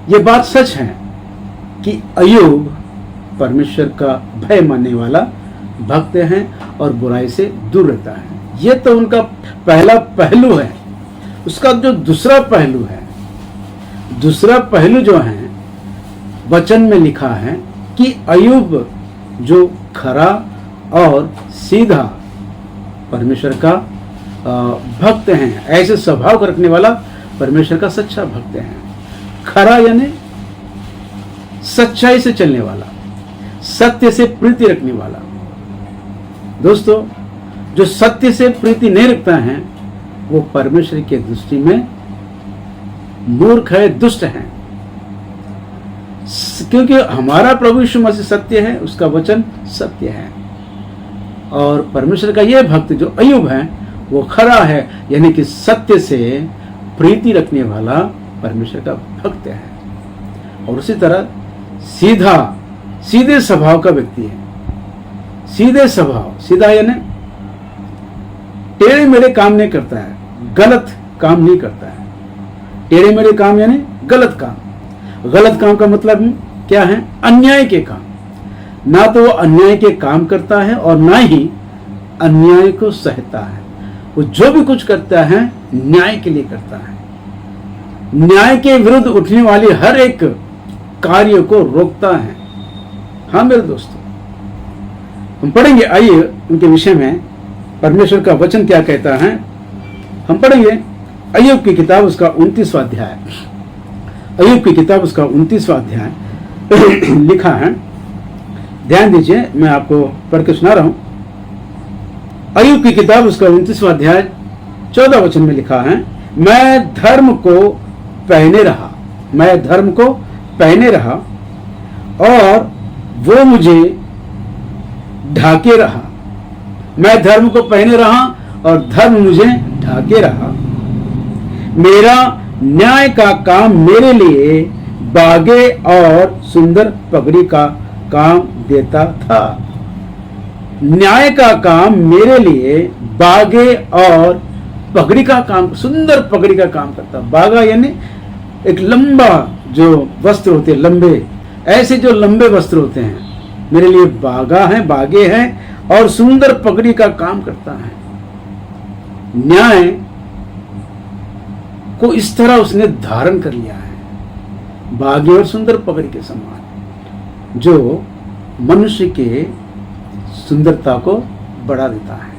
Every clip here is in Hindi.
ये बात सच है कि अय्यूब परमेश्वर का भय मानने वाला भक्त है और बुराई से दूर रहता है। ये तो उनका पहला पहलू है। उसका जो दूसरा पहलू है, दूसरा पहलू जो है वचन में लिखा है कि अय्यूब जो खरा और सीधा परमेश्वर का भक्त हैं, ऐसे स्वभाव रखने वाला परमेश्वर का सच्चा भक्त है। खरा यानी सच्चाई से चलने वाला, सत्य से प्रीति रखने वाला। दोस्तों, जो सत्य से प्रीति नहीं रखता है वो परमेश्वर की दृष्टि में मूर्ख है, दुष्ट है। क्योंकि हमारा प्रभु यीशु मसीह सत्य है, उसका वचन सत्य है। और परमेश्वर का यह भक्त जो अय्यूब है वो खरा है, यानी कि सत्य से प्रीति रखने वाला परमेश्वर का भक्त है। और उसी तरह सीधे स्वभाव का व्यक्ति है। सीधे स्वभाव, सीधा यानी टेढ़े मेढ़े काम नहीं करता है, गलत काम नहीं करता है। टेढ़े मेढ़े काम यानी गलत काम। गलत काम का मतलब क्या है? अन्याय के काम। ना तो वो अन्याय के काम करता है और ना ही अन्याय को सहता है। वो जो भी कुछ करता है न्याय के लिए करता है। न्याय के विरुद्ध उठने वाली हर एक कार्य को रोकता है। हाँ मेरे दोस्तों, हम पढ़ेंगे, आइए उनके विषय में परमेश्वर का वचन क्या कहता है। हम पढ़ेंगे अय्यूब की किताब उसका 29वां अध्याय। अय्यूब की किताब उसका 29वां अध्याय लिखा है। ध्यान दीजिए, मैं आपको पढ़ के सुना रहा हूं। अय्यूब की किताब उसका 29वां अध्याय 14 वचन में लिखा है, मैं धर्म को पहने रहा, मैं धर्म को पहने रहा और वो मुझे ढाके रहा। मैं धर्म को पहने रहा और धर्म मुझे ढाके रहा। मेरा न्याय का काम मेरे लिए बागे और सुंदर पगड़ी का काम देता था। न्याय का काम मेरे लिए बागे और पगड़ी का काम, सुंदर पगड़ी का काम करता। बागा यानी एक लंबा जो वस्त्र होते हैं, लंबे, ऐसे जो लंबे वस्त्र होते हैं, मेरे लिए बागा है, बागे हैं और सुंदर पगड़ी का काम करता है। न्याय को इस तरह उसने धारण कर लिया है, बागे और सुंदर पगड़ी के समान, जो मनुष्य के सुंदरता को बढ़ा देता है।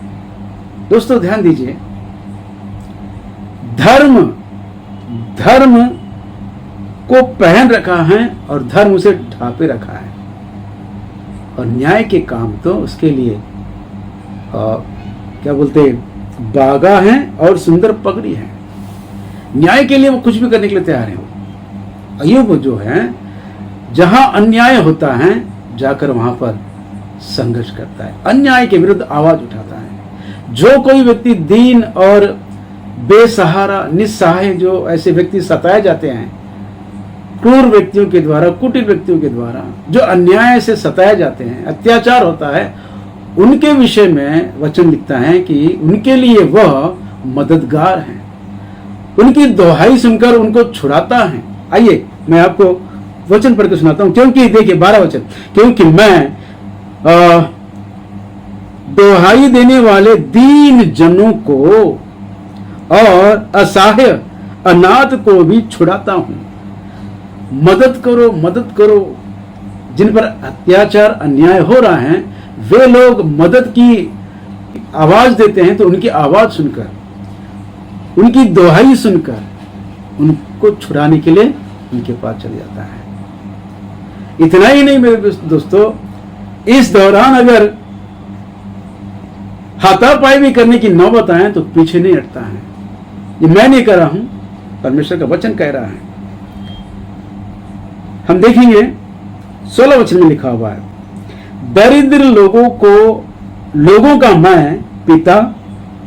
दोस्तों ध्यान दीजिए, धर्म को पहन रखा है और धर्म उसे ढांपे रखा है। और न्याय के काम तो उसके लिए क्या बोलते हैं, बागा है और सुंदर पगड़ी है। न्याय के लिए वो कुछ भी करने के लिए तैयार है। अय्यूब जो है, जहां अन्याय होता है जाकर वहां पर संघर्ष करता है, अन्याय के विरुद्ध आवाज उठाता है। जो कोई व्यक्ति दीन और बेसहारा, निस्सहाय, जो ऐसे व्यक्ति सताए जाते हैं क्रूर व्यक्तियों के द्वारा, कुटिल व्यक्तियों के द्वारा, जो अन्याय से सताए जाते हैं, अत्याचार होता है, उनके विषय में वचन लिखता है कि उनके लिए वह मददगार है। उनकी दोहाई सुनकर उनको छुड़ाता है। आइए मैं आपको वचन पढ़ के सुनाता हूं। क्योंकि देखिए 12 वचन, क्योंकि मैं दोहाई देने वाले दीन जनों को और असहाय अनाथ को भी छुड़ाता हूं। मदद करो, मदद करो। जिन पर अत्याचार अन्याय हो रहा है, वे लोग मदद की आवाज देते हैं तो उनकी आवाज सुनकर, उनकी दोहाई सुनकर उनको छुड़ाने के लिए उनके पास चले जाता है। इतना ही नहीं मेरे दोस्तों, इस दौरान अगर हाथापाई भी करने की नौबत आए तो पीछे नहीं हटता है। ये मैं नहीं कर रहा हूं, परमेश्वर का वचन कह रहा है। हम देखेंगे 16 वचन में लिखा हुआ है, दरिद्र लोगों का मैं पिता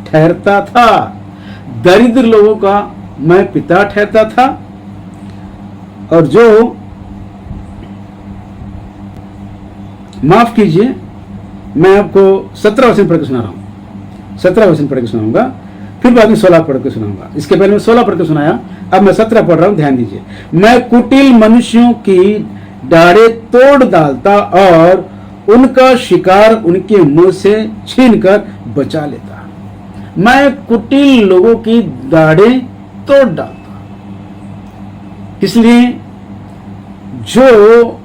ठहरता था। दरिद्र लोगों का मैं पिता ठहरता था और जो, माफ कीजिए, मैं आपको 17 वचन पढ़ के सुना रहा हूं। 17 वचन पढ़ के सुनाऊंगा। फिर बाद में 16 पढ़ के सुनाऊंगा। इसके पहले मैं 16 पढ़ के सुनाया, अब मैं 17 पढ़ रहा हूं, ध्यान दीजिए। मैं कुटिल मनुष्यों की डाढ़े तोड़ डालता और उनका शिकार उनके मुंह से छीनकर बचा लेता। मैं कुटिल लोगों की दाढ़ें तोड़ डालता, इसलिए जो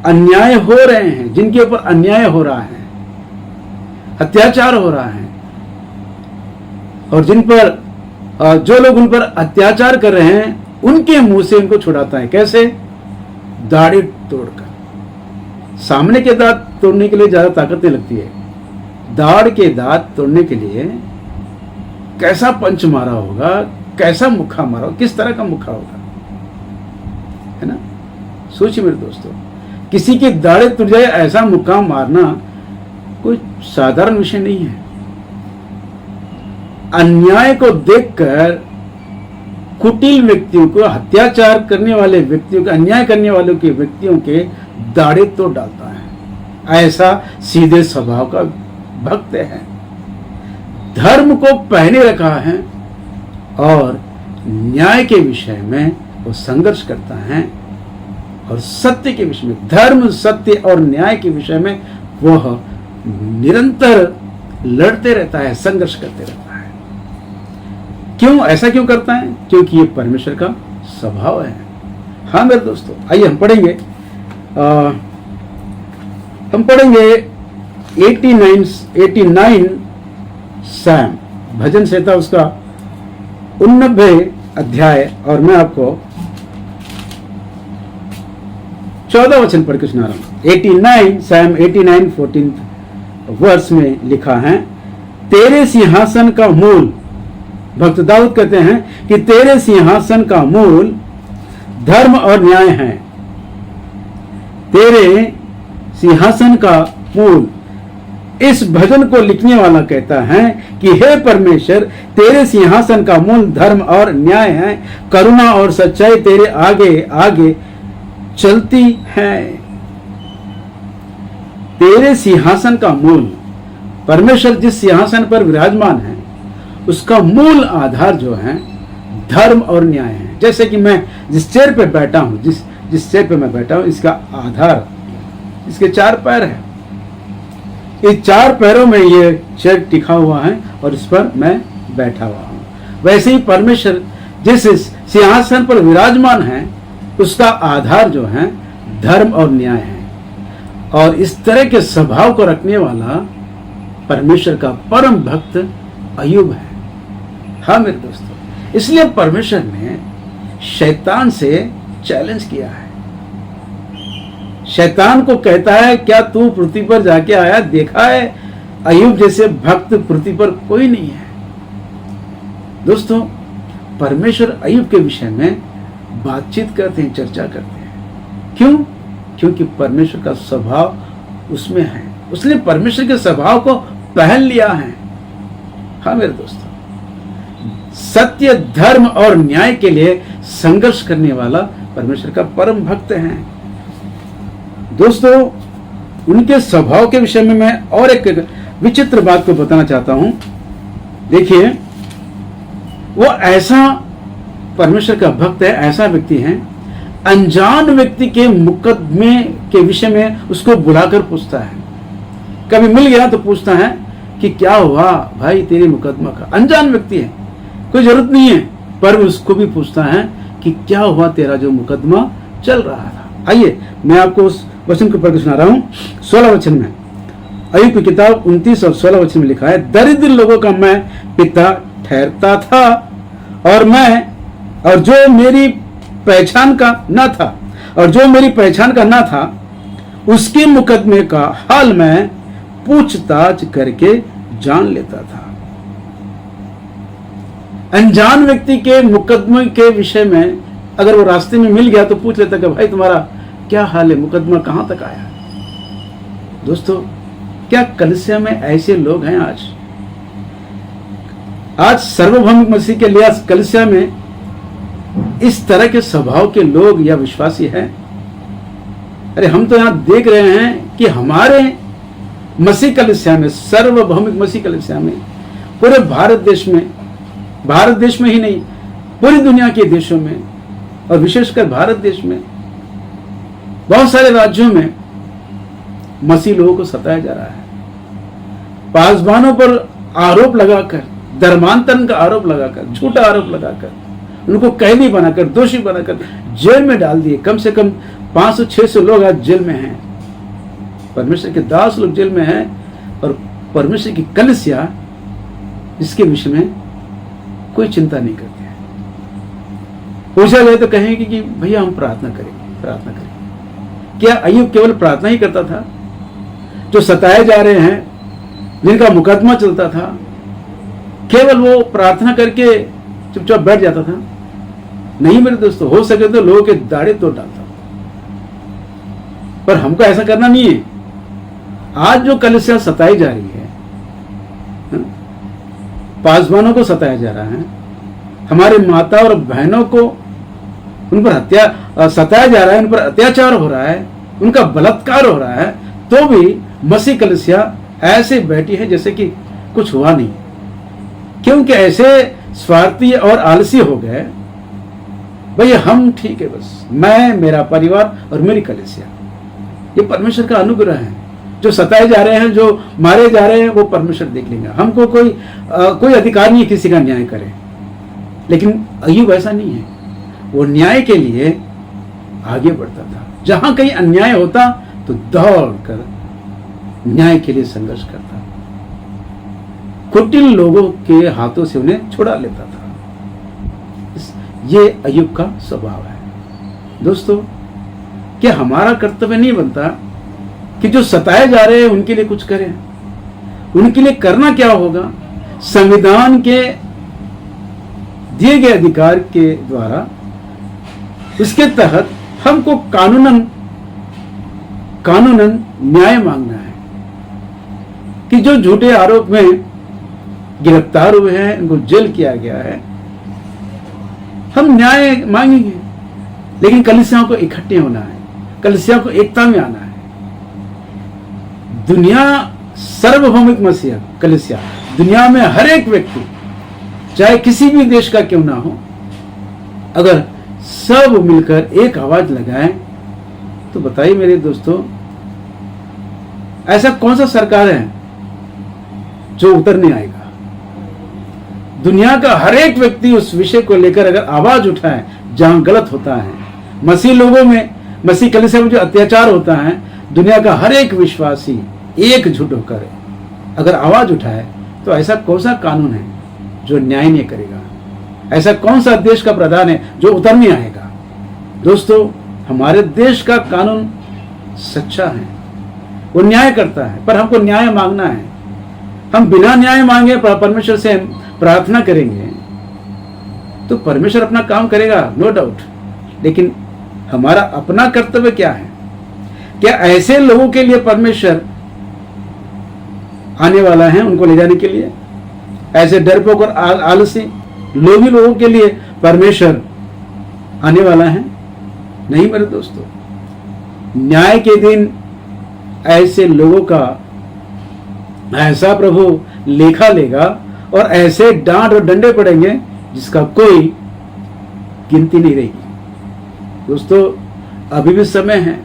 अन्याय हो रहे हैं, जिनके ऊपर अन्याय हो रहा है, अत्याचार हो रहा है, और जिन पर जो लोग उन पर अत्याचार कर रहे हैं, उनके मुंह से उनको छुड़ाता है। कैसे? दाढ़ी तोड़कर। सामने के दांत तोड़ने के लिए ज्यादा ताकत नहीं लगती है, दाढ़ के दांत तोड़ने के लिए कैसा पंच मारा होगा, कैसा मुक्का मारा होगा, किस तरह का मुक्का होगा, है ना? सोचिए मेरे दोस्तों, किसी की दाढ़ें टूट जाए ऐसा मुक्का मारना कोई साधारण विषय नहीं है। अन्याय को देखकर कुटिल व्यक्तियों को, अत्याचार करने वाले व्यक्तियों को, अन्याय करने वालों के व्यक्तियों के दाढ़ें तोड़ डालता है। ऐसा सीधे स्वभाव का भक्त है, धर्म को पहने रखा है और न्याय के विषय में वो संघर्ष करता है, और सत्य के विषय में, धर्म, सत्य और न्याय के विषय में वह निरंतर लड़ते रहता है, संघर्ष करते रहता है। क्यों? ऐसा क्यों करता है? क्योंकि ये परमेश्वर का स्वभाव है। हाँ मेरे दोस्तों, आइए हम पढ़ेंगे 89 सैम भजन संहिता, उसका 89 अध्याय, और मैं आपको 14 वचन पढ़ के सुना रहा हूं। 89 सैम 89 14 वर्ष में लिखा है, तेरे सिंहासन का मूल, भक्त दाऊद कहते हैं कि तेरे सिंहासन का मूल धर्म और न्याय है। तेरे सिंहासन का मूल। इस भजन को लिखने वाला कहता है कि हे परमेश्वर, तेरे सिंहासन का मूल धर्म और न्याय है, करुणा और सच्चाई तेरे आगे आगे चलती है। तेरे सिंहासन का मूल, परमेश्वर जिस सिंहासन पर विराजमान है, उसका मूल आधार जो है धर्म और न्याय है। जैसे कि मैं जिस चेयर पे बैठा हूं, जिस चेयर पे मैं बैठा हूं, इसका आधार, इसके 4 पैर है। इस 4 पैरों में ये चेयर टिका हुआ है और इस पर मैं बैठा हुआ हूं। वैसे ही परमेश्वर जिस सिंहासन पर विराजमान है, उसका आधार जो है धर्म और न्याय है। और इस तरह के स्वभाव को रखने वाला परमेश्वर का परम भक्त अय्यूब है। हाँ मेरे दोस्तों, इसलिए परमेश्वर ने शैतान से चैलेंज किया है। शैतान को कहता है, क्या तू पृथ्वी पर जाके आया, देखा है अय्यूब जैसे भक्त पृथ्वी पर कोई नहीं है। दोस्तों, परमेश्वर अय्यूब के विषय में बातचीत करते हैं, चर्चा करते हैं। क्यों? क्योंकि परमेश्वर का स्वभाव उसमें है, उसने परमेश्वर के स्वभाव को पहन लिया है। हाँ मेरे दोस्तों, सत्य, धर्म और न्याय के लिए संघर्ष करने वाला परमेश्वर का परम भक्त है। दोस्तों, उनके स्वभाव के विषय में मैं और एक विचित्र बात को बताना चाहता हूं। देखिए, वो ऐसा परमेश्वर का भक्त है, ऐसा व्यक्ति है, अनजान व्यक्ति के मुकदमे के विषय में उसको बुलाकर पूछता है। कभी मिल गया तो पूछता है कि क्या हुआ भाई तेरे मुकदमा का। अनजान व्यक्ति है, कोई जरूरत नहीं है, पर उसको भी पूछता है कि क्या हुआ तेरा जो मुकदमा चल रहा था। आइए मैं आपको उस वचन को पढ़ के सुना रहा हूं। 16 वचन में, अय्यूब की किताब 29 और 16 वचन में लिखा है, दरिद्र लोगों का मैं पिता ठहरता था, और जो मेरी पहचान का ना था, उसके मुकदमे का हाल मैं पूछताछ करके जान लेता था। अनजान व्यक्ति के मुकदमे के विषय में अगर वो रास्ते में मिल गया तो पूछ लेता कि भाई तुम्हारा क्या हाल है, मुकदमा कहां तक आया। दोस्तों, क्या कलीसिया में ऐसे लोग हैं? आज सार्वभौमिक मसीह के लिए कलीसिया में इस तरह के स्वभाव के लोग या विश्वासी हैं? अरे हम तो यहां देख रहे हैं कि हमारे मसीह कलीसिया में, सार्वभौमिक मसीह कलीसिया में, पूरे भारत देश में भारत देश में ही नहीं, पूरी दुनिया के देशों में और विशेषकर भारत देश में बहुत सारे राज्यों में मसीह लोगों को सताया जा रहा है। पासवानों पर आरोप लगाकर, धर्मांतरण का आरोप लगाकर, झूठा आरोप लगाकर, उनको कैदी बनाकर, दोषी बनाकर जेल में डाल दिए। कम से कम 500-600 लोग आज जेल में हैं। परमेश्वर के दास लोग जेल में हैं और परमेश्वर की कलीसिया इसके विषय में कोई चिंता नहीं करती है। पूछा जाए तो कहेंगे कि भैया हम प्रार्थना करेंगे, प्रार्थना करेंगे। क्या अय्यूब केवल प्रार्थना ही करता था? जो सताए जा रहे हैं, जिनका मुकदमा चलता था, केवल वो प्रार्थना करके चुपचाप बैठ जाता था? नहीं मेरे दोस्तों, हो सके तो लोगों के दाढ़े तोड़ डालता। पर हमको ऐसा करना नहीं है। आज जो कलीसिया सताई जा रही है, पासवानों को सताया जा रहा है, हमारे माता और बहनों को उन पर सताया जा रहा है, उन पर अत्याचार हो रहा है, उनका बलात्कार हो रहा है, तो भी मसीह कलीसिया ऐसे बैठी है जैसे कि कुछ हुआ नहीं। क्योंकि ऐसे स्वार्थी और आलसी हो गए, भैया हम ठीक है, बस मैं, मेरा परिवार और मेरी कलीसिया। ये परमेश्वर का अनुग्रह है। जो सताए जा रहे हैं, जो मारे जा रहे हैं, वो परमेश्वर देख लेंगे। हमको कोई अधिकार नहीं है किसी का न्याय करे। लेकिन अय्यूब ऐसा नहीं है, वो न्याय के लिए आगे बढ़ता था। जहां कहीं अन्याय होता तो दौड़कर न्याय के लिए संघर्ष करता, कुटिल लोगों के हाथों से उन्हें छुड़ा लेता था। ये अय्यूब का स्वभाव है। दोस्तों, क्या हमारा कर्तव्य नहीं बनता कि जो सताए जा रहे हैं उनके लिए कुछ करें? उनके लिए करना क्या होगा? संविधान के दिए गए अधिकार के द्वारा, उसके तहत हमको कानूनन न्याय मांगना है कि जो झूठे आरोप में गिरफ्तार हुए हैं, उनको जेल किया गया है, हम न्याय मांगेंगे। लेकिन कलीसियाओं को इकट्ठे होना है, कलीसियाओं को एकता में आना है। दुनिया सार्वभौमिक मसीह कलीसिया, दुनिया में हर एक व्यक्ति, चाहे किसी भी देश का क्यों ना हो, अगर सब मिलकर एक आवाज लगाएं तो बताइए मेरे दोस्तों, ऐसा कौन सा सरकार है जो उतर नहीं आएगा? दुनिया का हर एक व्यक्ति उस विषय को लेकर अगर आवाज उठाए जहां गलत होता है, मसीह लोगों में, मसीह कलीसिया में जो अत्याचार होता है, दुनिया का हर एक विश्वासी एकजुट होकर अगर आवाज उठाए, तो ऐसा कौन सा कानून है जो न्याय नहीं करेगा? ऐसा कौन सा देश का प्रधान है जो उतर नहीं आएगा? दोस्तों, हमारे देश का कानून सच्चा है, वो न्याय करता है, पर हमको न्याय मांगना है। हम बिना न्याय मांगे परमेश्वर से प्रार्थना करेंगे तो परमेश्वर अपना काम करेगा, नो डाउट। लेकिन हमारा अपना कर्तव्य क्या है? क्या ऐसे लोगों के लिए परमेश्वर आने वाला है उनको ले जाने के लिए? ऐसे डरपोक और आलसी लोभी लोगों के लिए परमेश्वर आने वाला है? नहीं मेरे दोस्तों। न्याय के दिन ऐसे लोगों का ऐसा प्रभु लेखा लेगा और ऐसे डांट और डंडे पड़ेंगे जिसका कोई गिनती नहीं रहेगी। दोस्तों, अभी भी समय है।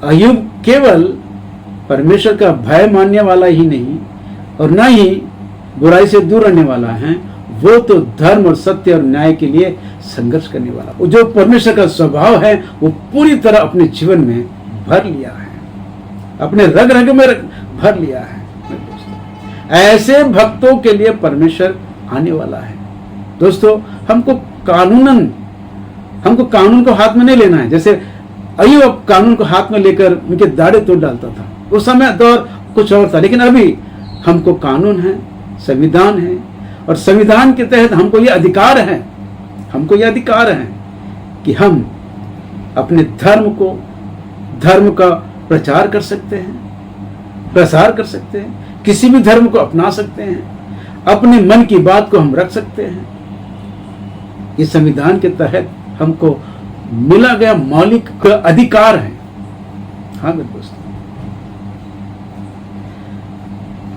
अय्यूब केवल परमेश्वर का भय मानने वाला ही नहीं और न ही बुराई से दूर रहने वाला है, वो तो धर्म और सत्य और न्याय के लिए संघर्ष करने वाला। वो जो परमेश्वर का स्वभाव है वो पूरी तरह अपने जीवन में भर लिया है, अपने रग रग में भर लिया है। ऐसे भक्तों के लिए परमेश्वर आने वाला है। दोस्तों, हमको कानून को हाथ में नहीं लेना है। जैसे अय्यूब कानून को हाथ में लेकर उनके दाढ़े तोड़ डालता था, उस समय दौर कुछ और था। लेकिन अभी हमको कानून है, संविधान है, और संविधान के तहत हमको ये अधिकार है कि हम अपने धर्म का प्रचार कर सकते हैं, प्रसार कर सकते हैं, किसी भी धर्म को अपना सकते हैं, अपने मन की बात को हम रख सकते हैं। ये संविधान के तहत हमको मिला गया मौलिक अधिकार है। हाँ मेरे दोस्तों,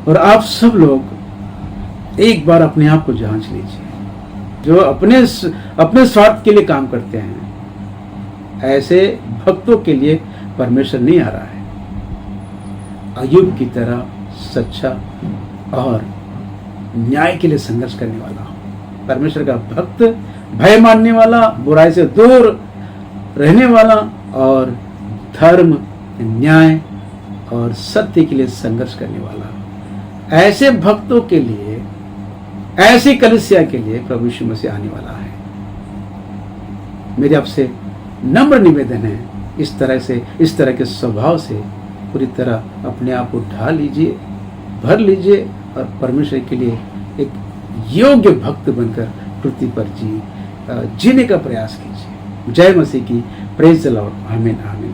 और आप सब लोग एक बार अपने आप को जांच लीजिए। जो अपने स्वार्थ के लिए काम करते हैं, ऐसे भक्तों के लिए परमेश्वर नहीं आ रहा है। अय्यूब की तरह सच्चा और न्याय के लिए संघर्ष करने वाला हो। परमेश्वर का भक्त भय मानने वाला, बुराई से दूर रहने वाला और धर्म, न्याय और सत्य के लिए संघर्ष करने वाला। ऐसे भक्तों के लिए, ऐसी कलीसिया के लिए प्रभु यीशु मसीह आने वाला है। मेरे आपसे नम्र निवेदन है, इस तरह के स्वभाव से पूरी तरह अपने आप को ढा लीजिए, भर लीजिए और परमेश्वर के लिए एक योग्य भक्त बनकर पृथ्वी पर जीने का प्रयास कीजिए। जय मसीह की। Praise the Lord. आमीन आमीन।